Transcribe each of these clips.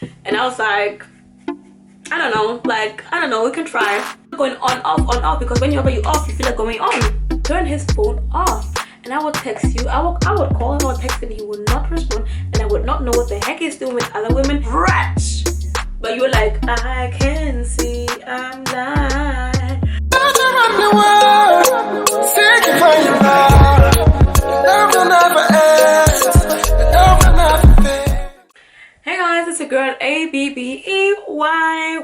And I was like, I don't know, we can try. Going on, off, because whenever you off, you feel like going on. Turn his phone off, and I would text you. I would call him, I would text him, he would not respond, and I would not know what the heck he's doing with other women. Wretch! But you were like, I can see I'm lying. Hey guys, it's your girl ABBEY.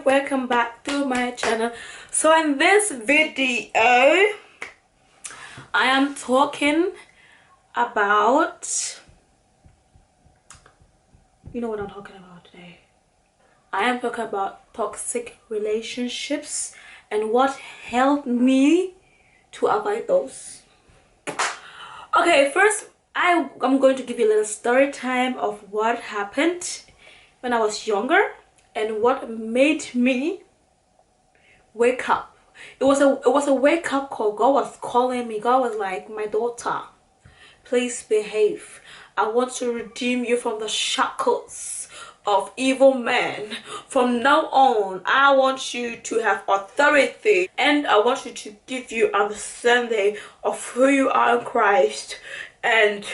Welcome back to my channel. So in this video, I am talking about, you know what I'm talking about today. I am talking about toxic relationships and what helped me to avoid those. Okay, first I'm going to give you a little story time of what happened when I was younger and what made me wake up. It was a wake up call. God was calling me. God was like, my daughter, please behave. I want to redeem you from the shackles of evil men. From now on, I want you to have authority, and I want you to give you understanding of who you are in Christ. And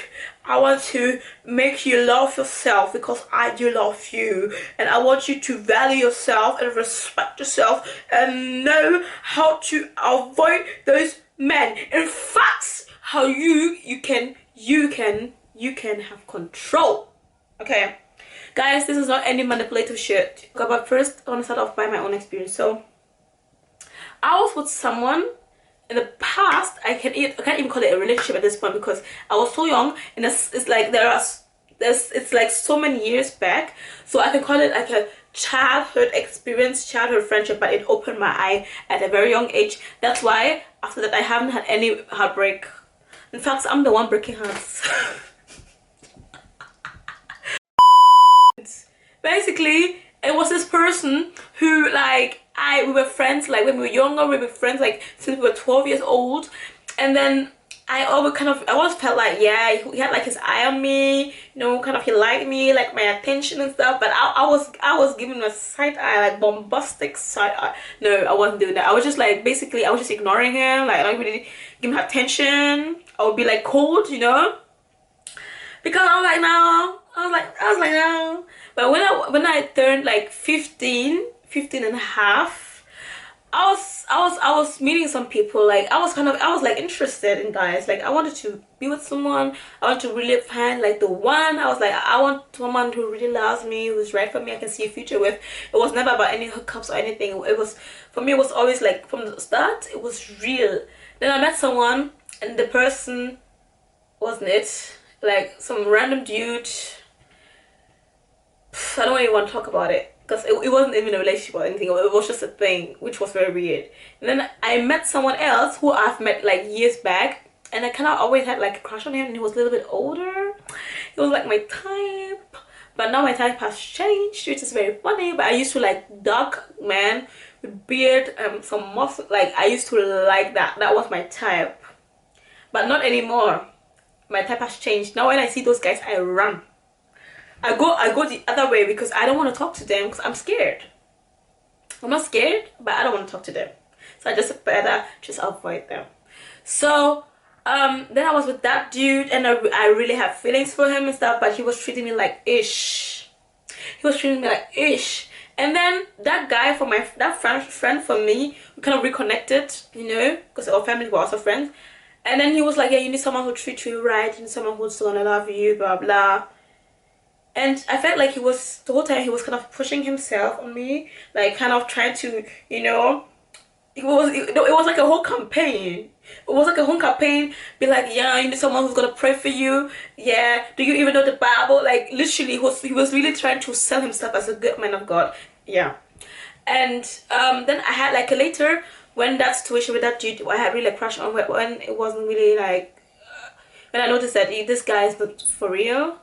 I want to make you love yourself because I do love you. And I want you to value yourself and respect yourself and know how to avoid those men. In fact, how you can have control. Okay, guys, this is not any manipulative shit. Okay, but first I want to start off by my own experience. So I was with someone in the past. I can't even call it a relationship at this point because I was so young, and it's like it's like so many years back, so I can call it like a childhood experience, childhood friendship, but it opened my eye at a very young age. That's why after that I haven't had any heartbreak. In fact, I'm the one breaking hearts. Basically, it was this person who, like, we were friends, like when we were younger, we were friends like since we were 12 years old. And then I always felt like, yeah, he had like his eye on me, you know, kind of he liked me, like my attention and stuff. But I was giving him a side eye, like bombastic side eye. No, I wasn't doing that. I was just like, basically I was just ignoring him, like I don't really give him attention. I would be like cold, you know, because I was like, no. I was like no. But when I turned like 15 and a half, I was meeting some people. Like I was like interested in guys. Like I wanted to be with someone. I wanted to really find like the one. I was like, I want someone who really loves me, who's right for me, I can see a future with. It was never about any hookups or anything. It was, for me, it was always like from the start, it was real. Then I met someone and the person wasn't it. Like some random dude. I don't even want to talk about it because it wasn't even a relationship or anything. It was just a thing, which was very weird. And then I met someone else who I've met like years back, and I kind of always had like a crush on him, and he was a little bit older. He was like my type, but now my type has changed, which is very funny. But I used to like dark man with beard and some muscle. Like I used to like that. That was my type, but not anymore. My type has changed. Now when I see those guys, I run. I go the other way because I don't want to talk to them because I'm scared. I'm not scared, but I don't want to talk to them. So I just better just avoid them. So then I was with that dude, and I really have feelings for him and stuff, but he was treating me like ish. He was treating me like ish. And then that guy from that friend for me, we kind of reconnected, you know, because our family were also friends. And then he was like, yeah, you need someone who treats you right, you need someone who's gonna love you, blah blah. And I felt like he was, the whole time he was kind of pushing himself on me, like kind of trying to, you know, it was like a whole campaign. It was like a whole campaign, be like, yeah, you need someone who's gonna pray for you. Yeah, do you even know the Bible? Like literally, he was really trying to sell himself as a good man of God. Yeah. And then I had like later, when that situation with that dude, I had really a crush on, when it wasn't really like, when I noticed that this guy is not for real.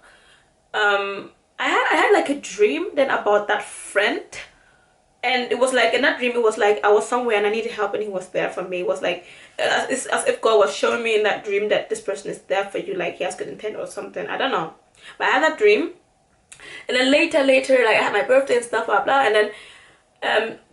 I had like a dream then about that friend, and it was like, in that dream it was like I was somewhere and I needed help and he was there for me. It was like it's as if God was showing me in that dream that this person is there for you, like he has good intent or something. I don't know, but I had that dream, And then later, like I had my birthday and stuff, blah blah. And then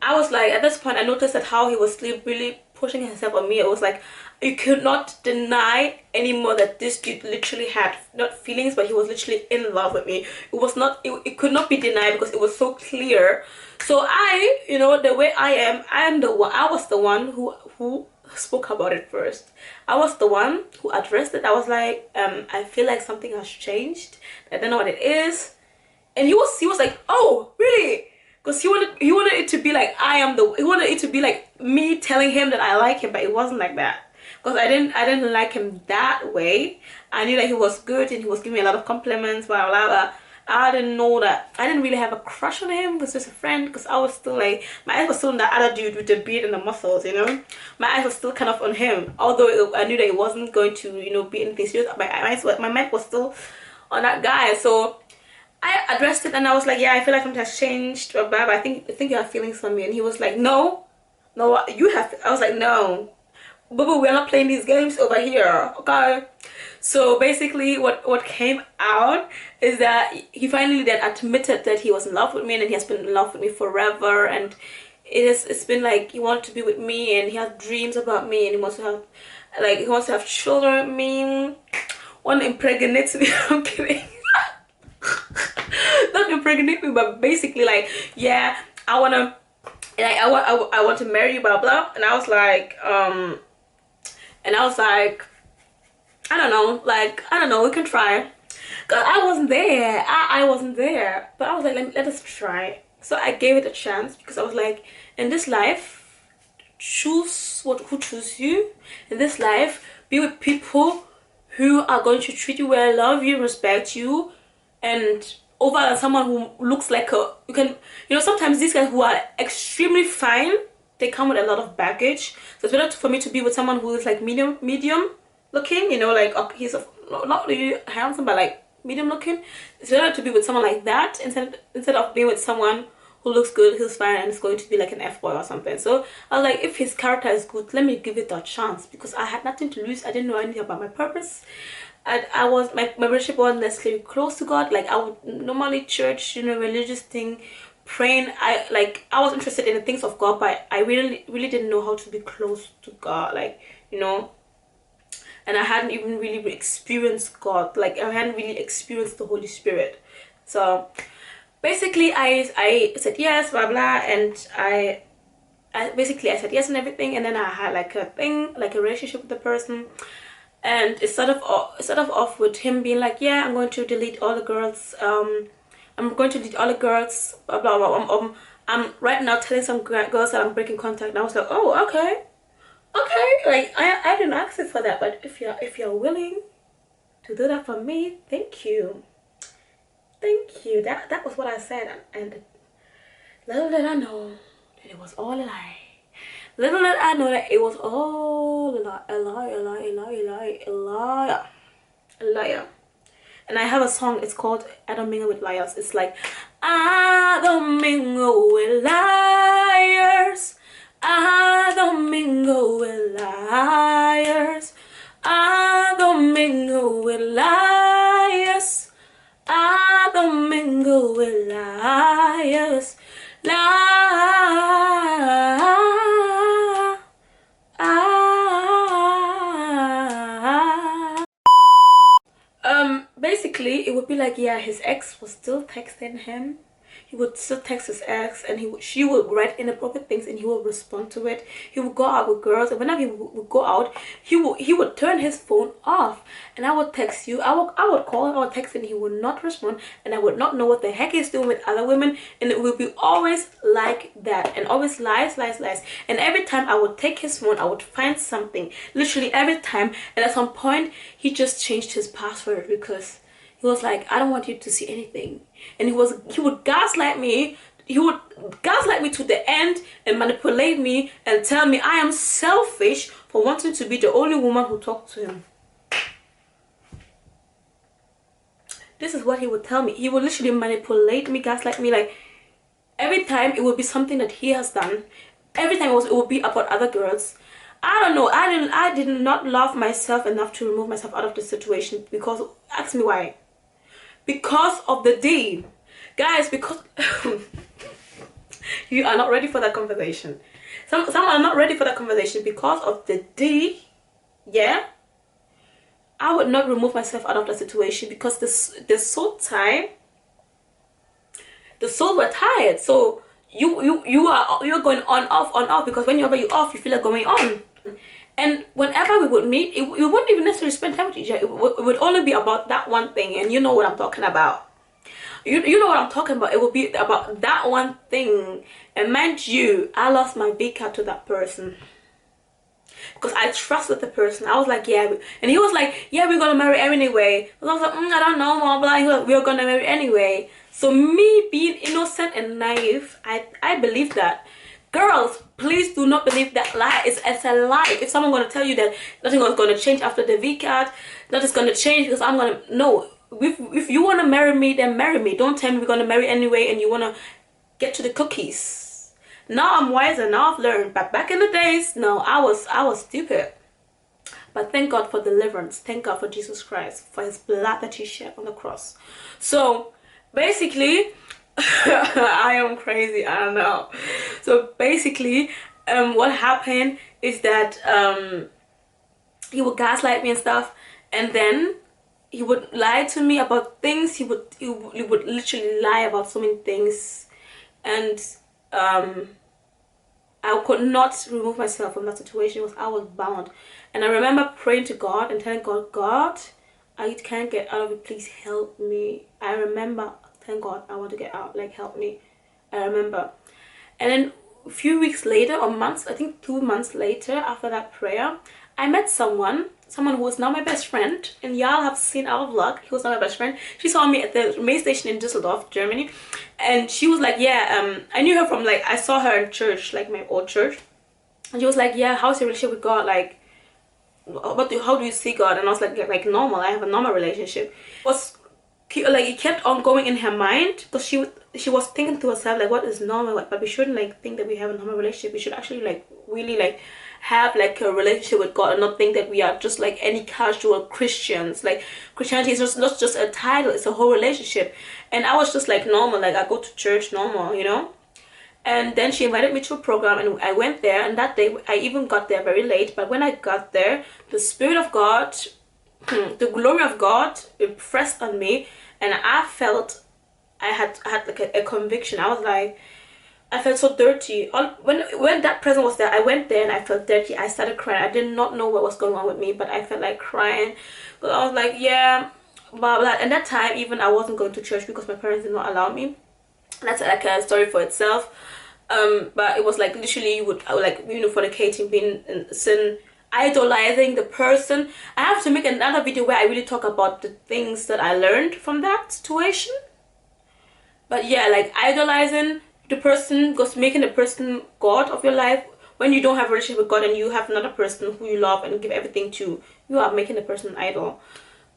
I was like, at this point, I noticed that how he was really pushing himself on me. It was like you could not deny anymore that this dude literally had not feelings, but he was literally in love with me. It was not. It could not be denied because it was so clear. So I, you know, the way I am, I'm the one. I was the one who spoke about it first. I was the one who addressed it. I was like, I feel like something has changed. I don't know what it is. And he was like, oh really? Because he wanted it to be like he wanted it to be like me telling him that I like him, but it wasn't like that. Because I didn't like him that way. I knew that he was good and he was giving me a lot of compliments, blah blah blah. I didn't know that. I didn't really have a crush on him. It was just a friend, because I was still like, my eyes were still on that other dude with the beard and the muscles, you know. My eyes were still kind of on him, although I knew that it wasn't going to, you know, be anything serious. My mind was still on that guy. So I addressed it and I was like, yeah, I feel like something has changed, blah, blah, but I think you have feelings for me. And he was like, no, you have. I was like, no, but we're not playing these games over here, okay? So basically what came out is that he finally then admitted that he was in love with me, and he has been in love with me forever, and it's been like he wanted to be with me, and he has dreams about me, and he wants to have children with me, want to impregnate me. I'm kidding. Not impregnate me, but basically like, yeah, I want to marry you, blah blah. And I was like, I don't know, we can try. Cause I wasn't there. I wasn't there. But I was like, let us try. So I gave it a chance, because I was like, in this life, choose who choose you. In this life, be with people who are going to treat you well, love you, respect you, and over than someone who looks like sometimes these guys who are extremely fine, they come with a lot of baggage. So it's better for me to be with someone who is like medium looking, you know, like he's not really handsome, but like medium looking. It's better to be with someone like that instead of being with someone who looks good, who's fine, and is going to be like an F-boy or something. So I was like, if his character is good, let me give it a chance, because I had nothing to lose. I didn't know anything about my purpose. I was my relationship wasn't necessarily close to God. Like I would normally church, you know, religious thing, praying. I was interested in the things of God, but I really didn't know how to be close to God, like, you know. And I hadn't even really experienced God. Like I hadn't really experienced the Holy Spirit. So basically I said yes, blah blah, and I said yes and everything, and then I had like a relationship with the person. And it started off with him being like, yeah, I'm going to delete all the girls. I'm going to delete all the girls. Blah blah blah. I'm right now telling some girls that I'm breaking contact. And I was like, oh, okay. Like I didn't ask it for that, but if you're willing to do that for me, thank you. That was what I said, and little did I know that it was all a lie. Little did I know that it was all a liar. And I have a song, it's called I Don't Mingle With Liars. It's like, I don't mingle with liars. I don't mingle with liars. I don't mingle with liars. I don't mingle with liars. Basically it would be like, yeah, his ex was still texting him. He would still text his ex, and she would write inappropriate things, and he would respond to it. He would go out with girls, and whenever he would go out, he would turn his phone off. And I would text you, I would call him, I would text him, and he would not respond, and I would not know what the heck he's doing with other women. And it would be always like that, and always lies. And every time I would take his phone, I would find something, literally every time. And at some point he just changed his password, because he was like, I don't want you to see anything. And he would gaslight me. He would gaslight me to the end, and manipulate me and tell me I am selfish for wanting to be the only woman who talked to him. This is what he would tell me. He would literally manipulate me, gaslight me. Like every time it would be something that he has done. Every time it would be about other girls. I don't know. I did not love myself enough to remove myself out of the situation, because ask me why. Because of the day guys, because you are not ready for that conversation. Some are not ready for that conversation because of the D. Yeah, I would not remove myself out of the situation because the soul time, the soul were tired. So you're going on off because whenever you off, you feel like going on. And whenever we would meet, we wouldn't even necessarily spend time with each other. It would only be about that one thing, and you know what I'm talking about. You know what I'm talking about. It will be about that one thing. And mind you, I lost my VCAT to that person because I trusted the person. I was like, yeah, and he was like, yeah, we're gonna marry anyway. And I was like, I don't know, blah blah. He was like, we're gonna marry anyway. So me being innocent and naive, I believe that. Girls, please do not believe that lie. It's a lie. If someone's gonna tell you that nothing is gonna change after the VCAT, nothing's gonna change because I'm gonna no. If you wanna marry me, then marry me. Don't tell me we're gonna marry anyway and you wanna get to the cookies. Now I'm wiser. Now I've learned. But back in the days, no, I was stupid. But thank God for deliverance. Thank God for Jesus Christ, for his blood that he shed on the cross. So basically, I am crazy, I don't know. So basically, what happened is that he would gaslight me and stuff, and then he would lie to me about things. He would literally lie about so many things, and I could not remove myself from that situation because I was bound. And I remember praying to God and telling God, God, I can't get out of it, please help me. I remember, thank God, I want to get out, like help me. I remember. And then a few weeks later, or months, I think 2 months later after that prayer, I met someone who was now my best friend, and y'all have seen our vlog. He was now my best friend. She saw me at the main station in Düsseldorf, Germany, and she was like, yeah, I knew her from, like, I saw her in church, like my old church, and she was like, yeah, how's your relationship with God, like, how do you see God? And I was like normal. I have a normal relationship. It kept on going in her mind because she was thinking to herself like, what is normal? But we shouldn't like think that we have a normal relationship. We should actually like really like have like a relationship with God and not think that we are just like any casual Christians. Like Christianity is just not just a title, it's a whole relationship. And I was just like normal, like I go to church normal, you know. And then she invited me to a program and I went there, and that day I even got there very late. But when I got there, the Spirit of God, the glory of God impressed on me, and I felt I had like a conviction. I was like, I felt so dirty. When that present was there, I went there and I felt dirty. I started crying. I did not know what was going on with me, but I felt like crying. But I was like, yeah, blah blah. And that time even I wasn't going to church because my parents did not allow me. That's like a story for itself. But it was like literally I would like, you know, fornicating, being in sin, idolizing the person. I have to make another video where I really talk about the things that I learned from that situation. But yeah, like idolizing the person, just making the person God of your life. When you don't have a relationship with God and you have another person who you love and give everything to, you are making the person an idol.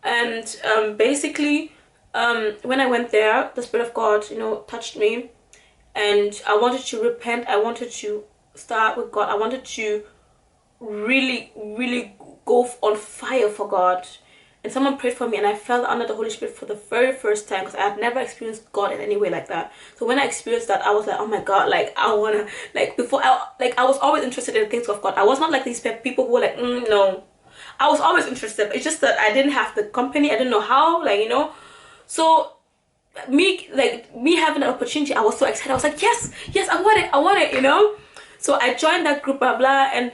And basically, when I went there, the Spirit of God, you know, touched me, and I wanted to repent. I wanted to start with God. I wanted to really go on fire for God. And someone prayed for me, and I felt under the Holy Spirit for the very first time because I had never experienced God in any way like that. So when I experienced that, I was like, oh my God, like I wanna, like before, I was always interested in things of God. I was not like these people who were like, no. I was always interested. It's just that I didn't have the company. I didn't know how, like, you know. So me having an opportunity, I was so excited. I was like, yes, I want it, you know. So I joined that group, blah blah, and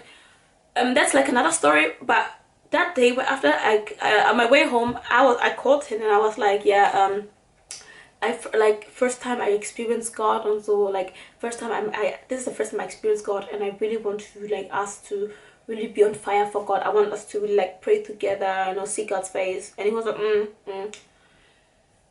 that's like another story. But that day, after on my way home, I called him and I was like, yeah, like first time I experienced God, and so like first time this is the first time I experienced God, and I really want to like us to really be on fire for God. I want us to really like pray together, you know, see God's face. And he was like,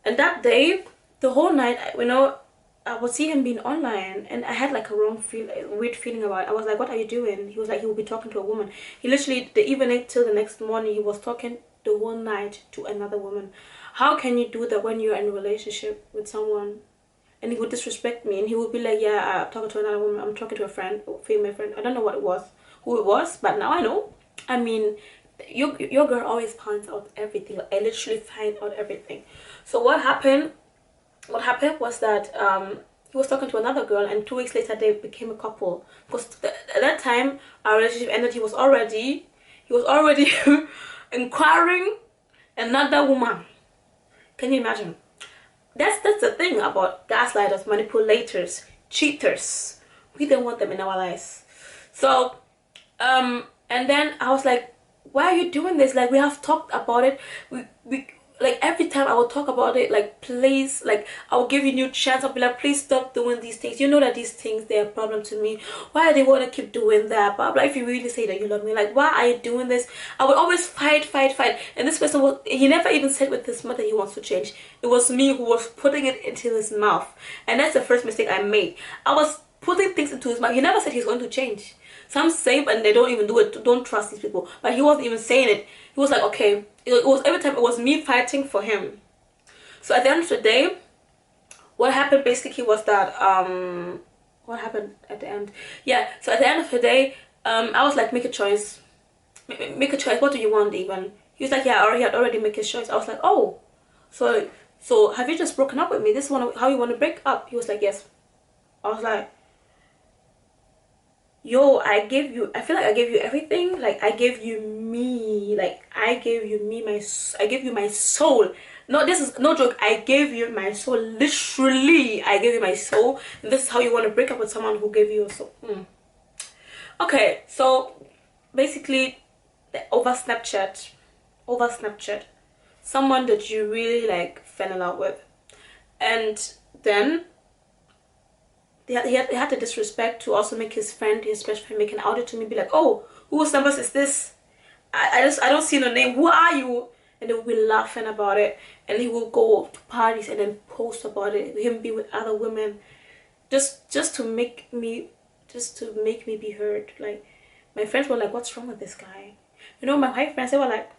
And that day, the whole night, you know, I would see him being online, and I had like a weird feeling about it. I was like, what are you doing? He was like, he will be talking to a woman. He literally, the evening till the next morning, he was talking the whole night to another woman. How can you do that when you're in a relationship with someone? And he would disrespect me, and he would be like, yeah, I'm talking to another woman. I'm talking to a friend, a female friend. I don't know who it was, but now I know. I mean, your girl always finds out everything. I literally find out everything. So what happened? what happened was that he was talking to another girl, and 2 weeks later they became a couple. Because at that time our relationship ended. He was already inquiring another woman. Can you imagine? That's the thing about gaslighters, manipulators, cheaters. We don't want them in our lives. So and then I was like, why are you doing this? Like, we have talked about it. We like, every time I will talk about it, like, please, like, I will give you new chance. I'll be like, please stop doing these things. You know that these things, they're a problem to me. Why do they want to keep doing that? But like, if you really say that you love me, like, why are you doing this? I would always fight. And this person he never even said with his mouth that he wants to change. It was me who was putting it into his mouth. And that's the first mistake I made. I was putting things into his mouth. He never said he's going to change. Some say, and they don't even do it. Don't trust these people. But he wasn't even saying it. He was like, okay. It was every time it was me fighting for him. So at the end of the day, what happened basically was that what happened at the end? Yeah. So at the end of the day, I was like, make a choice. Make a choice. What do you want, even? He was like, yeah, he had already made his choice. I was like, oh, so have you just broken up with me? This is how you want to break up? He was like, yes. I was like, yo, I feel like I gave you everything. Like, I gave you me. Like, I gave you me, I gave you my soul. No, this is no joke. I gave you my soul. Literally, I gave you my soul. And this is how you want to break up with someone who gave you your soul. Okay, so basically, over Snapchat, someone that you really like fell in love with, and then he had the disrespect to also make his best friend, make an audit to me, be like, oh, whose numbers is this? I don't see no name. Who are you? And they will be laughing about it, and he will go to parties and then post about it. Him be with other women, just to make me be heard. Like, my friends were like, what's wrong with this guy? You know, my white friends, they were like,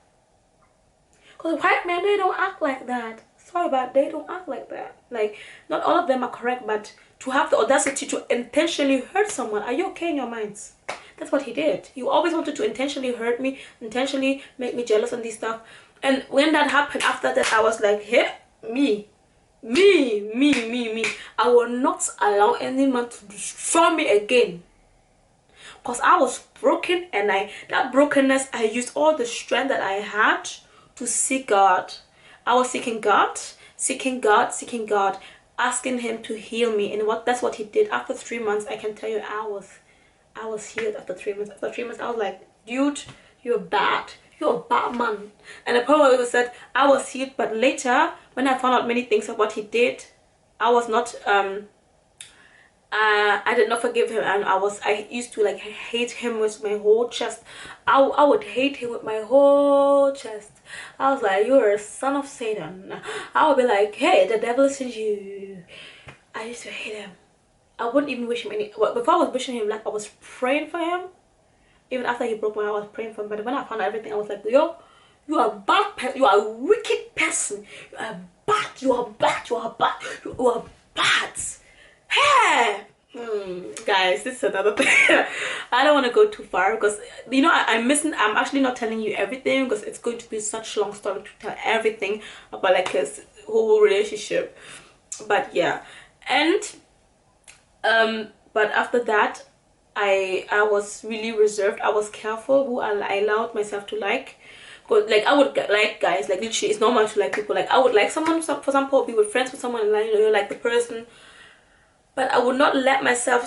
because white men, they don't act like that. Sorry, but they don't act like that. Like, not all of them are correct, but to have the audacity to intentionally hurt someone, are you okay in your minds? That's what he did. He always wanted to intentionally hurt me, intentionally make me jealous and this stuff. And when that happened, after that, I was like, hey, me. I will not allow anyone to destroy me again. Because I was broken, and that brokenness, I used all the strength that I had to seek God. I was seeking God, asking him to heal me. And that's what he did. After 3 months, I can tell you, I was healed after 3 months. After 3 months, I was like, dude, you're bad. You're a bad man. And I probably said I was healed, but later, when I found out many things of what he did, I was not I did not forgive him, and I used to like hate him with my whole chest. I would hate him with my whole chest. I was like, you're a son of Satan. I would be like, hey, the devil is in you. I used to hate him. I wouldn't even wish him any. Before I was wishing him, like, I was praying for him. Even after he broke my heart, I was praying for him. But when I found out everything, I was like, yo, you are a bad person. You are a wicked person. You are bad. You are bad. You are bad. You are bad. Hey, guys, this is another thing. I don't want to go too far because, you know, I'm actually not telling you everything because it's going to be such a long story to tell everything about like his whole relationship. But yeah, and but after that, I was really reserved. I was careful who I allowed myself to like. Cause like, I would like guys, like literally it's normal to like people. Like, I would like someone, for example, be with friends with someone, and like, you know, like the person, but I would not let myself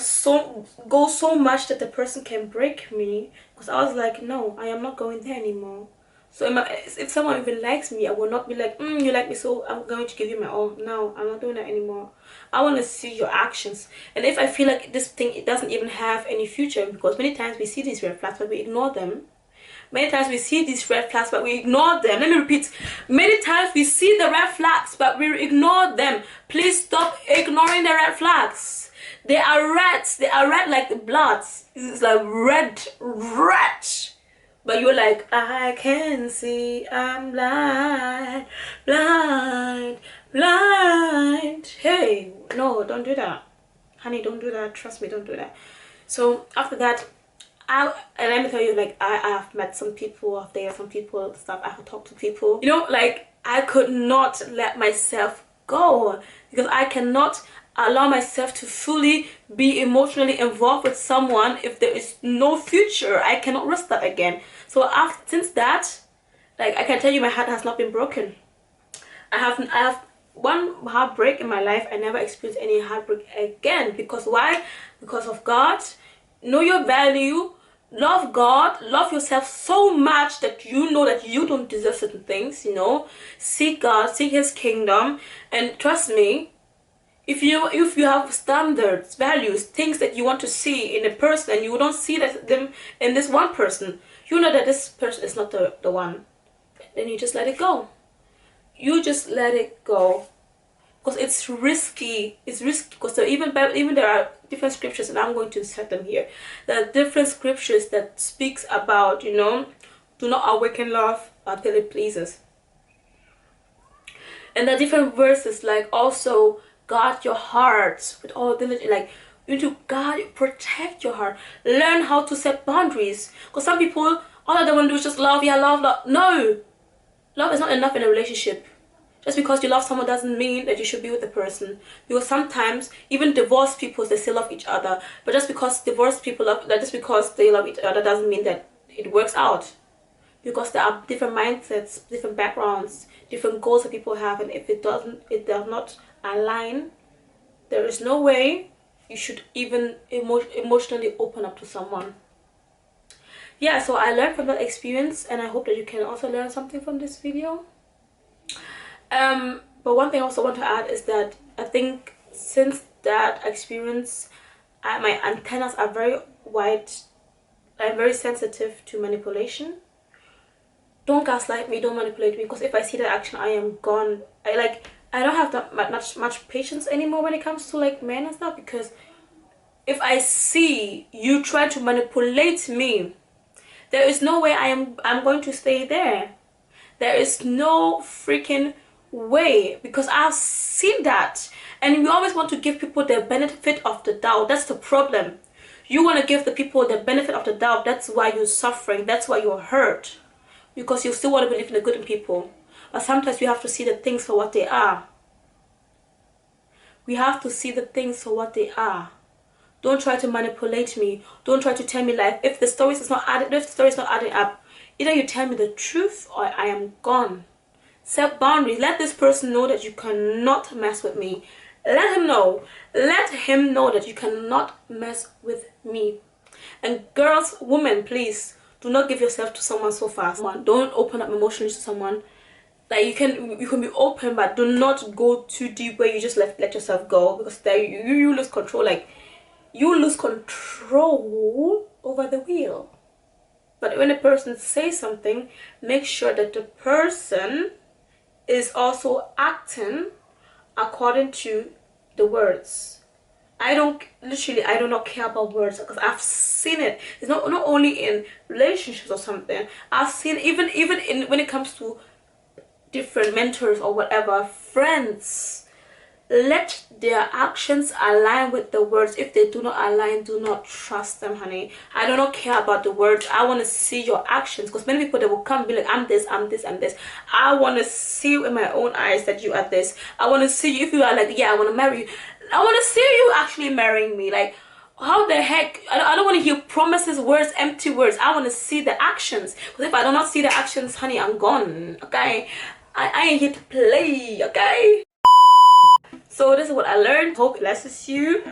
go so much that the person can break me, because I was like, no, I am not going there anymore. So if someone even likes me, I will not be like, you like me, so I'm going to give you my all. No, I'm not doing that anymore. I want to see your actions. And if I feel like this thing, it doesn't even have any future, because many times we see these red flags but we ignore them. Many times we see these red flags but we ignore them. Let me repeat. Many times we see the red flags but we ignore them. Please stop ignoring the red flags. They are reds. They are red like the blood. It's like red. But you're like, I can see, I'm blind. Hey, no, don't do that. Honey, don't do that. Trust me, don't do that. So after that, and let me tell you, like, I have met some people, I've dated some people, stuff, I have talked to people. You know, like, I could not let myself go, because I cannot allow myself to fully be emotionally involved with someone if there is no future. I cannot risk that again. So after, since that, like, I can tell you, my heart has not been broken. I have one heartbreak in my life. I never experienced any heartbreak again. Because why? Because of God. Know your value. Love God. Love yourself so much that you know that you don't deserve certain things, you know. Seek God. Seek His kingdom. And trust me, if you have standards, values, things that you want to see in a person, and you don't see them in this one person, you know that this person is not the one. Then you just let it go. You just let it go, because it's risky. It's risky because even there are different scriptures, and I'm going to set them here. There are different scriptures that speaks about, you know, do not awaken love until it pleases. And there are different verses, like also guard your heart with all diligence. Like, you need to guard, protect your heart. Learn how to set boundaries. Because some people, all they want to do is just love. Yeah, love. No. Love is not enough in a relationship. Just because you love someone doesn't mean that you should be with the person. Because sometimes even divorced people, they still love each other. But just because divorced people just because they love each other doesn't mean that it works out. Because there are different mindsets, different backgrounds, different goals that people have, and if it does not align, there is no way you should even emotionally open up to someone. Yeah, so I learned from that experience, and I hope that you can also learn something from this video. But one thing I also want to add is that I think since that experience, my antennas are very wide. I'm very sensitive to manipulation. Don't gaslight me, don't manipulate me, because if I see that action, I am gone. I don't have that much patience anymore when it comes to like men and stuff, because if I see you try to manipulate me, there is no way I'm going to stay there. There is no freaking way, because I've seen that. And we always want to give people the benefit of the doubt. That's the problem. You want to give the people the benefit of the doubt. That's why you're suffering. That's why you're hurt, because you still want to believe in the good in people. But sometimes we have to see the things for what they are. We have to see the things for what they are. Don't try to manipulate me. Don't try to tell me life. If the story is not adding up, either you tell me the truth or I am gone. Set boundaries. Let this person know that you cannot mess with me. Let him know. Let him know that you cannot mess with me. And girls, women, please do not give yourself to someone so fast. Don't open up emotionally to someone. Like, you can be open, but do not go too deep where you just let yourself go, because there you lose control. Like, you lose control over the wheel. But when a person says something, make sure that the person is also acting according to the words. I do not care about words, because I've seen it. It's not only in relationships or something. I've seen even in when it comes to different mentors or whatever, friends. Let their actions align with the words. If they do not align, do not trust them, honey. I do not care about the words. I want to see your actions, because many people, they will come and be like, I'm this, I'm this, I'm this. I want to see in my own eyes that you are this. I want to see you. If you are like, yeah, I want to marry you, I want to see you actually marrying me. Like, how the heck? I don't want to hear promises, words, empty words. I want to see the actions, because if I do not see the actions, honey, I'm gone. Okay, I ain't here to play. Okay. So this is what I learned. Hope it blesses you.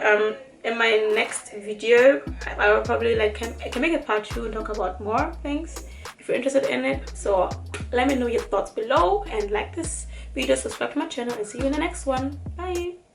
In my next video, I will probably I can make a part 2 and talk about more things if you're interested in it. So let me know your thoughts below, and like this video, subscribe to my channel, and see you in the next one. Bye.